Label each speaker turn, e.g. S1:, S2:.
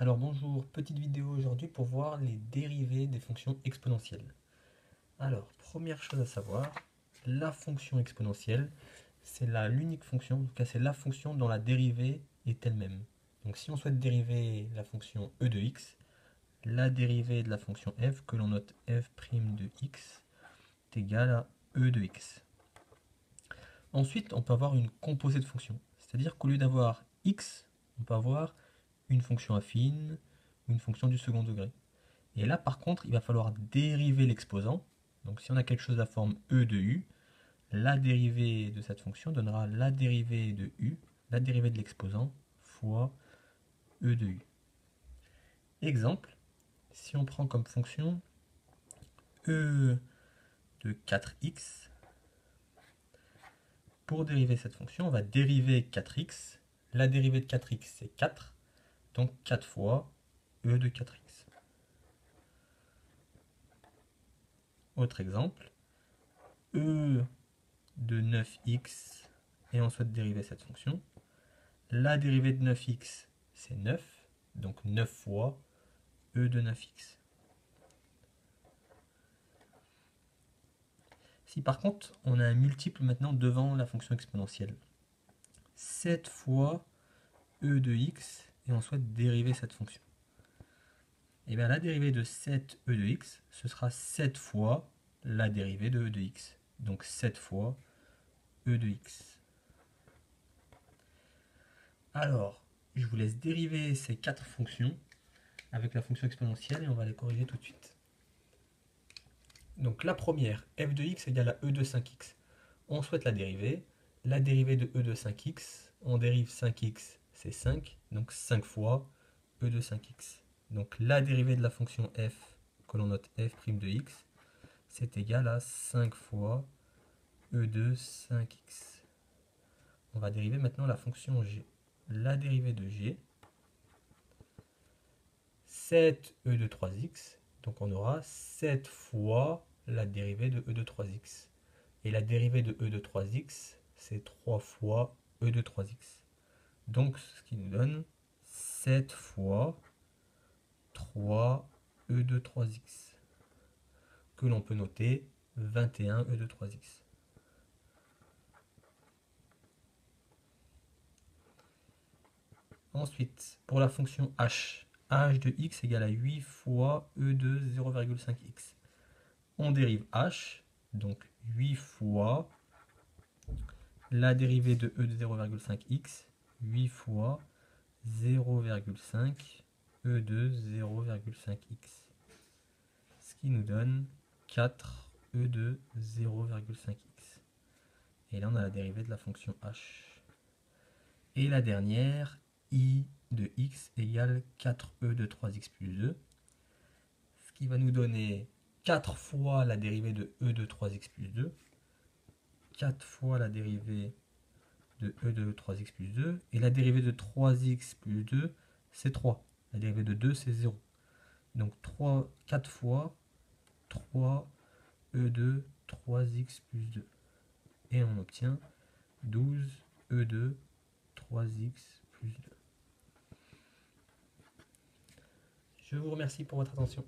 S1: Alors bonjour, petite vidéo aujourd'hui pour voir les dérivées des fonctions exponentielles. Alors, première chose à savoir, la fonction exponentielle, c'est l'unique fonction, en tout cas c'est la fonction dont la dérivée est elle-même. Donc si on souhaite dériver la fonction e de x, la dérivée de la fonction f, que l'on note f' de x, est égale à e de x. Ensuite, on peut avoir une composée de fonctions, c'est-à-dire qu'au lieu d'avoir x, on peut avoir une fonction affine, ou une fonction du second degré. Et là, par contre, il va falloir dériver l'exposant. Donc si on a quelque chose de la forme e de u, la dérivée de cette fonction donnera la dérivée de u, la dérivée de l'exposant, fois e de u. Exemple, si on prend comme fonction e de 4x, pour dériver cette fonction, on va dériver 4x. La dérivée de 4x, c'est 4. Donc 4 fois e de 4x. Autre exemple, e de 9x, et on souhaite dériver cette fonction. La dérivée de 9x, c'est 9. Donc 9 fois e de 9x. Si par contre, on a un multiple maintenant devant la fonction exponentielle, 7 fois e de x, et on souhaite dériver cette fonction. Et bien la dérivée de 7 e de x, ce sera 7 fois la dérivée de e de x. Donc 7 fois e de x. Alors, je vous laisse dériver ces 4 fonctions avec la fonction exponentielle et on va les corriger tout de suite. Donc la première, f de x égale à e de 5x. On souhaite la dériver. La dérivée de e de 5x, on dérive 5x, c'est 5, donc 5 fois e de 5x. Donc la dérivée de la fonction f, que l'on note f' de x, c'est égal à 5 fois e de 5x. On va dériver maintenant la fonction g. La dérivée de g, 7 e de 3x, donc on aura 7 fois la dérivée de e de 3x. Et la dérivée de e de 3x, c'est 3 fois e de 3x. Donc ce qui nous donne 7 fois 3 e de 3x, que l'on peut noter 21 e de 3x. Ensuite, pour la fonction h, h de x égale à 8 fois e de 0,5x. On dérive h, donc 8 fois la dérivée de e de 0,5x, 8 fois 0,5 e de 0,5x. Ce qui nous donne 4 e de 0,5x. Et là, on a la dérivée de la fonction h. Et la dernière, I de x égale 4e de 3x plus 2, ce qui va nous donner 4 fois la dérivée de e de 3x plus 2, 4 fois la dérivée de e de 3x plus 2, et la dérivée de 3x plus 2, c'est 3. La dérivée de 2, c'est 0. Donc 4 fois 3 e de 3x plus 2. Et on obtient 12 e de 3x plus 2. Je vous remercie pour votre attention.